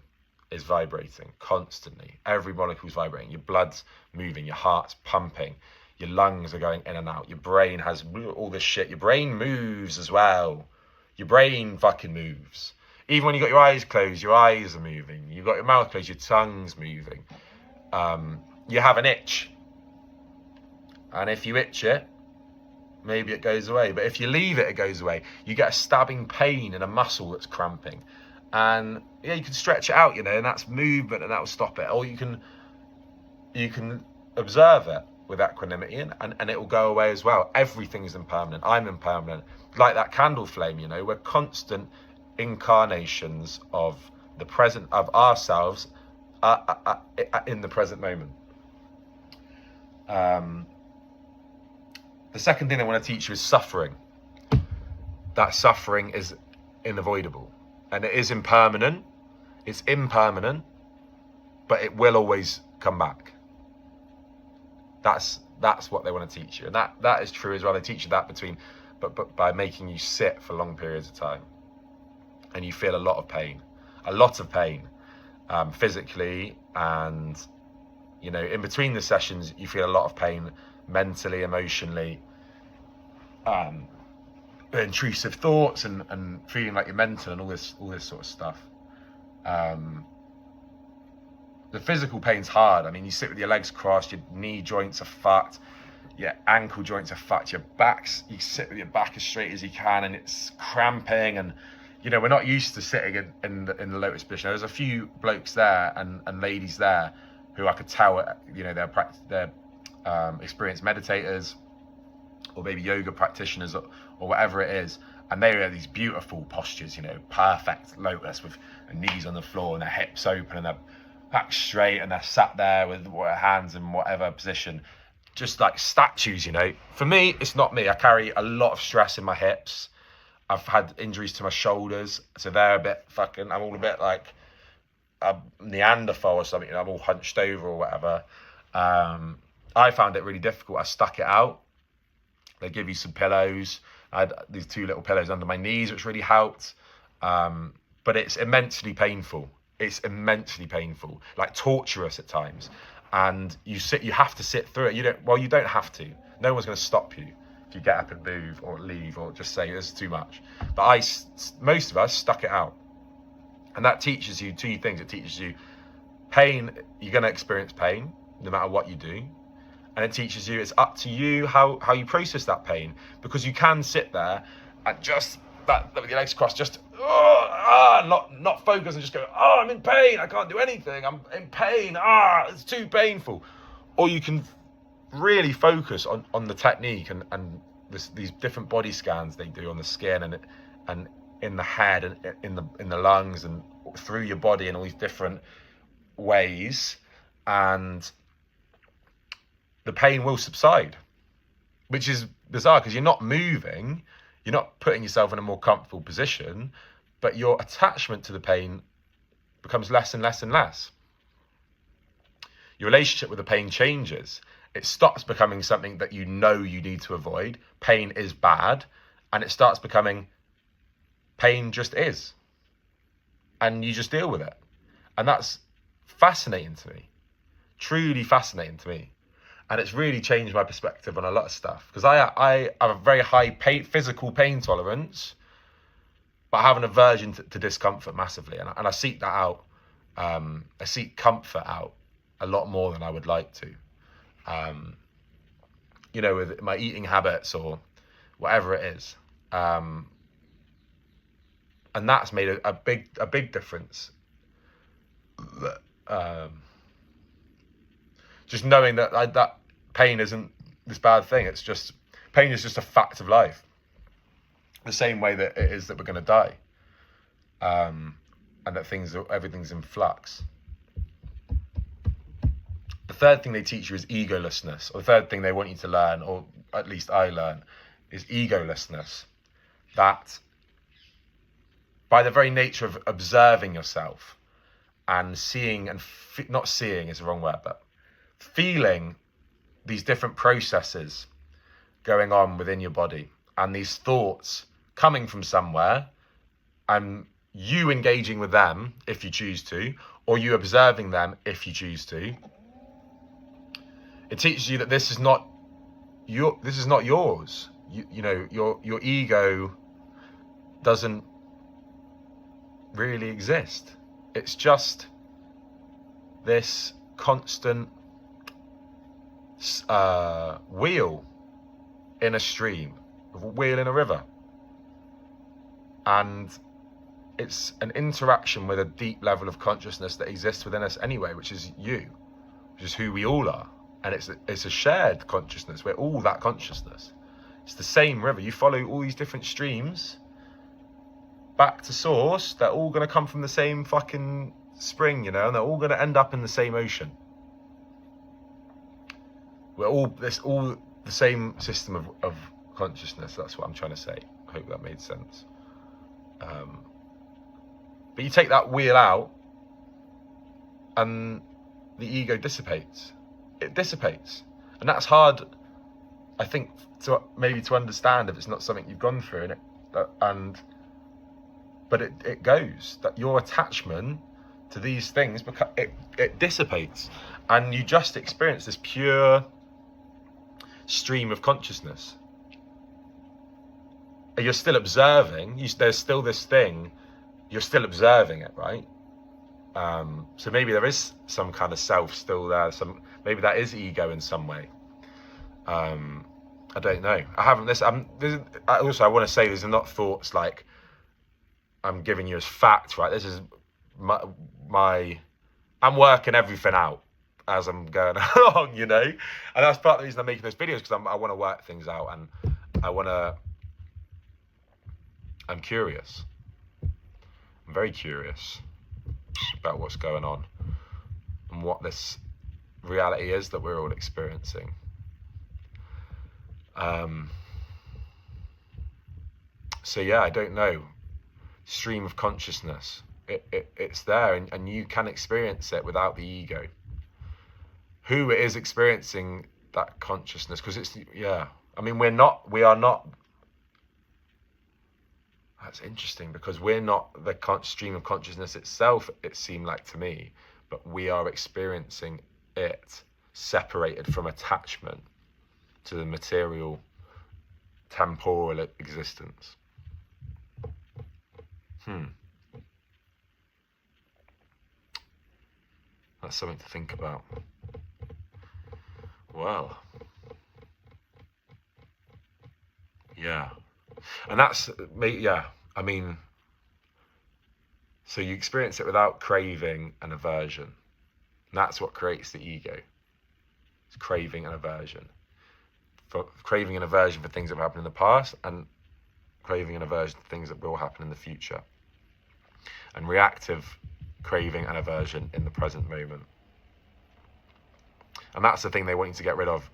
A: is vibrating constantly. Every molecule's vibrating. Your blood's moving, your heart's pumping, your lungs are going in and out. Your brain has all this shit. Your brain moves as well. Your brain fucking moves. Even when you got your eyes closed, your eyes are moving. You've got your mouth closed, your tongue's moving. You have an itch. And if you itch it, maybe it goes away. But if you leave it, it goes away. You get a stabbing pain in a muscle that's cramping. And yeah, you can stretch it out, and that's movement, and that will stop it. Or you can observe it with equanimity, and it will go away as well. Everything is impermanent. I'm impermanent. Like that candle flame, we're constant incarnations of the present, of ourselves in the present moment. The second thing I want to teach you is suffering. That suffering is unavoidable. And it is impermanent. It's impermanent, but it will always come back. That's what they want to teach you. And that is true as well. They teach you that but by making you sit for long periods of time. And you feel a lot of pain, physically, and, in between the sessions, you feel a lot of pain mentally, emotionally, intrusive thoughts and feeling like you're mental and all this sort of stuff. The physical pain's hard. I mean, you sit with your legs crossed, your knee joints are fucked, your ankle joints are fucked, you sit with your back as straight as you can, and it's cramping. And we're not used to sitting in the lotus position. There's a few blokes there and ladies there who I could tell, they're experienced meditators or maybe yoga practitioners or whatever it is, and they have these beautiful postures, perfect lotus with their knees on the floor and their hips open and their back straight, and they're sat there with their hands in whatever position, just like statues. For me, it's not me. I carry a lot of stress in my hips. I've had injuries to my shoulders, so they're a bit fucking, I'm all a bit like a Neanderthal or something, I'm all hunched over or whatever. I found it really difficult. I stuck it out. They give you some pillows. I had these 2 little pillows under my knees, which really helped. But it's immensely painful. Like torturous at times. And you have to sit through it. You don't have to. No one's going to stop you if you get up and move or leave or just say this is too much. But most of us stuck it out. And that teaches you 2 things. It teaches you pain. You're going to experience pain no matter what you do. And it teaches you it's up to you how you process that pain, because you can sit there and just with your legs crossed, just not focus and just go, I'm in pain, I can't do anything, I'm in pain, it's too painful. Or you can really focus on the technique and these different body scans they do on the skin and in the head and in the lungs and through your body in all these different ways, and the pain will subside, which is bizarre because you're not moving, you're not putting yourself in a more comfortable position, but your attachment to the pain becomes less and less and less. Your relationship with the pain changes. It stops becoming something that you need to avoid. Pain is bad, and it starts becoming pain just is. And you just deal with it. And that's fascinating to me. Truly fascinating to me. And it's really changed my perspective on a lot of stuff. Because I have a very high physical pain tolerance, but I have an aversion to discomfort massively. And I seek that out. I seek comfort out a lot more than I would like to. With my eating habits or whatever it is. And that's made a big difference. Just knowing that pain isn't this bad thing. It's just, pain is just a fact of life. The same way that it is that we're going to die. And that everything's in flux. The third thing they teach you is egolessness. Or the third thing they want you to learn, or at least I learn, is egolessness. That by the very nature of observing yourself and seeing and not seeing is the wrong word, but feeling these different processes going on within your body and these thoughts coming from somewhere, and you engaging with them if you choose to, or you observing them if you choose to. It teaches you that this is not yours. You know, your ego doesn't really exist. It's just this constant wheel in a stream, a wheel in a river. And it's an interaction with a deep level of consciousness that exists within us anyway, which is you, which is who we all are. And it's a shared consciousness. We're all that consciousness. It's the same river. You follow all these different streams back to source. They're all going to come from the same fucking spring, you know, and they're all going to end up in the same ocean. We're all the same system of consciousness. That's what I'm trying to say. I hope that made sense. But you take that wheel out and the ego dissipates. It dissipates. And that's hard, I think, to understand if it's not something you've gone through. But it goes. That your attachment to these things, it dissipates. And you just experience this pure stream of consciousness. You're still observing. There's still this thing. You're still observing it, right? So maybe there is some kind of self still there. Maybe that is ego in some way. I don't know. I want to say these are not thoughts like I'm giving you as fact, right? This is I'm working everything out as I'm going along, you know? And that's part of the reason I'm making those videos, because I want to work things out, and I'm curious. I'm very curious about what's going on and what this reality is that we're all experiencing. So yeah, I don't know. Stream of consciousness. It's there, and you can experience it without the ego. Who is experiencing that consciousness? Because I mean, we are not. That's interesting, because we're not the stream of consciousness itself, it seemed like to me, but we are experiencing it separated from attachment to the material, temporal existence. That's something to think about. Well, yeah. And that's, I mean, so you experience it without craving and aversion. And that's what creates the ego. It's craving and aversion. For craving and aversion for things that have happened in the past, and craving and aversion to things that will happen in the future. And reactive craving and aversion in the present moment. And that's the thing they want you to get rid of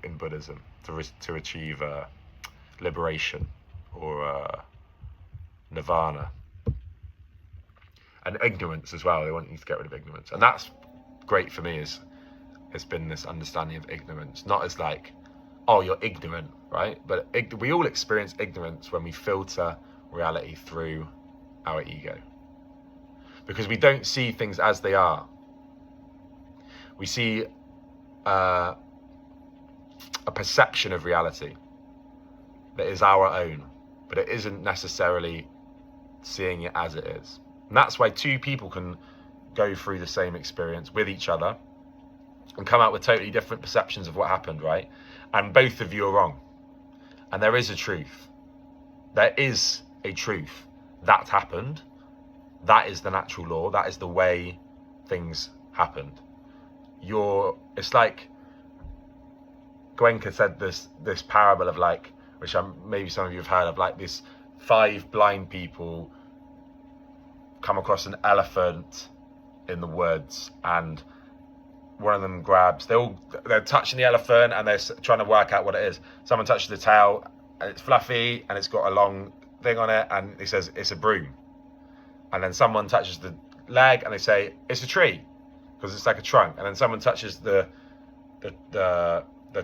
A: in Buddhism, to achieve liberation or nirvana. And ignorance as well. They want you to get rid of ignorance. And that's great for me, has been this understanding of ignorance. Not as like, oh, you're ignorant, right? But we all experience ignorance when we filter reality through our ego. Because we don't see things as they are. We see a perception of reality that is our own, but it isn't necessarily seeing it as it is. And that's why two people can go through the same experience with each other and come out with totally different perceptions of what happened, right? And both of you are wrong. And there is a truth. There is a truth. That happened. That is the natural law. That is the way things happened. It's like Gwenka said this parable of like, which maybe some of you have heard of, like this 5 blind people come across an elephant in the woods, and one of them grabs. They're touching the elephant and they're trying to work out what it is. Someone touches the tail and it's fluffy and it's got a long thing on it, and he says it's a broom. And then someone touches the leg and they say it's a tree because it's like a trunk. And then someone touches the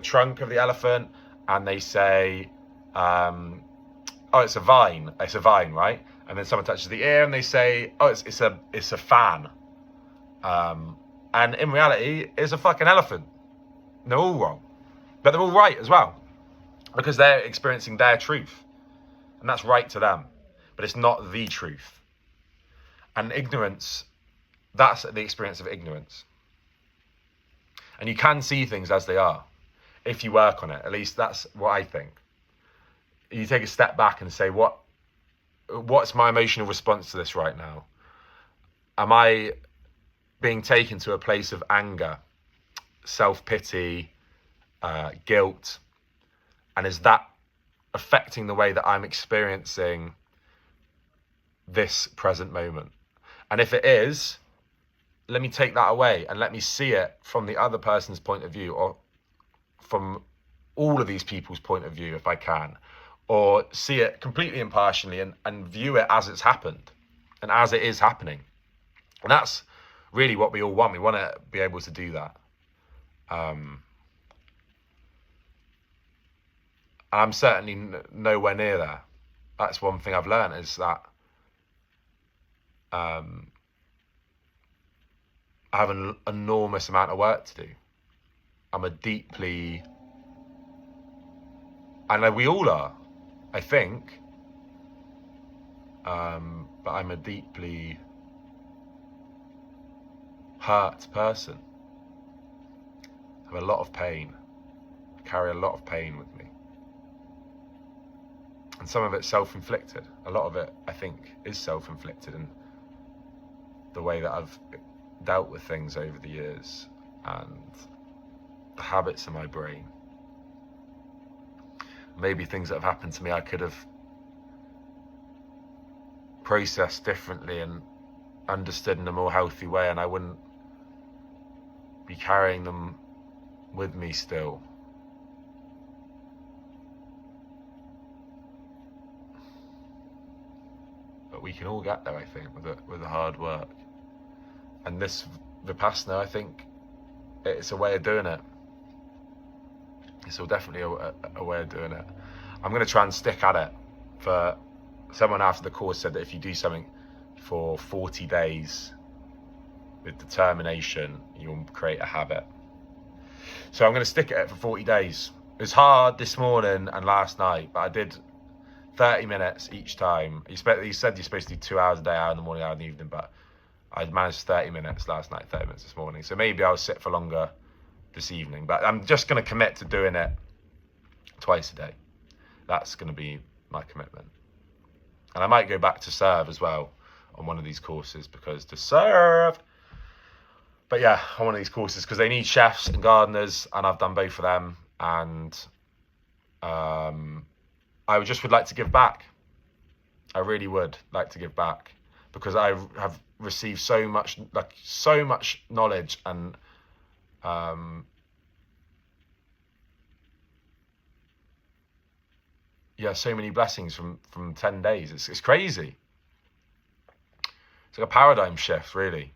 A: trunk of the elephant and they say, oh, it's a vine. It's a vine, right? And then someone touches the ear and they say, oh, it's a fan. And in reality, it's a fucking elephant. And they're all wrong, but they're all right as well, because they're experiencing their truth, and that's right to them. But it's not the truth. And ignorance, that's the experience of ignorance. And you can see things as they are if you work on it. At least that's what I think. You take a step back and say, what's my emotional response to this right now? Am I being taken to a place of anger, self-pity, guilt? And is that affecting the way that I'm experiencing this present moment? And if it is, let me take that away and let me see it from the other person's point of view, or from all of these people's point of view if I can, or see it completely impartially and view it as it's happened and as it is happening. And that's really what we all want. We want to be able to do that. I'm certainly nowhere near there. That's one thing I've learned, is that I have an enormous amount of work to do. And we all are, I think, but I'm a deeply hurt person. I have a lot of pain. I carry a lot of pain with me. And some of it's self-inflicted. A lot of it, I think, is self-inflicted in the way that I've dealt with things over the years and the habits in my brain. Maybe things that have happened to me I could have processed differently and understood in a more healthy way, and I wouldn't be carrying them with me still. But we can all get there, I think, with the hard work. And this Vipassana, I think, it's a way of doing it. It's definitely a way of doing it. I'm going to try and stick at it. For someone after the course said that if you do something for 40 days with determination, you'll create a habit. So I'm going to stick at it for 40 days. It was hard this morning and last night, but I did 30 minutes each time. He said you're supposed to do 2 hours a day, hour in the morning, hour in the evening, but I managed 30 minutes last night, 30 minutes this morning. So maybe I'll sit for longer this evening, but I'm just going to commit to doing it twice a day. That's going to be my commitment. And I might go back to serve as well on one of these courses, because to serve. But yeah, on one of these courses, because they need chefs and gardeners, and I've done both of them. And I just would like to give back. I really would like to give back, because I have received so much knowledge and so many blessings from 10 days. It's crazy. It's like a paradigm shift, really.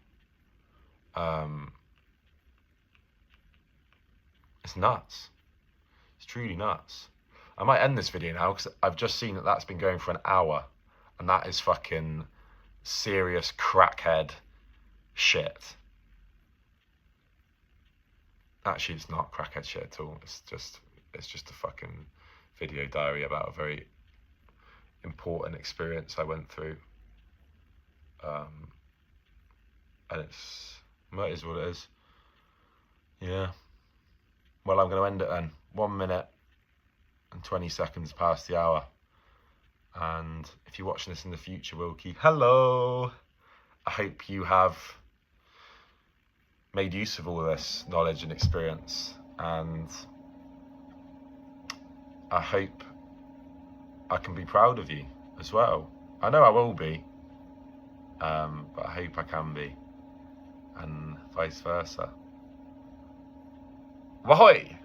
A: It's nuts. It's truly nuts. I might end this video now, because I've just seen that that's been going for an hour, and that is fucking serious crackhead shit. Actually, it's not crackhead shit at all. It's just a fucking video diary about a very important experience I went through. And it is what it is. Yeah. Well, I'm going to end it then. 1 minute and 20 seconds past the hour. And if you're watching this in the future, Wilkie, hello. I hope you have made use of all this knowledge and experience, and I hope I can be proud of you as well. I know I will be, but I hope I can be, and vice versa. Ahoy!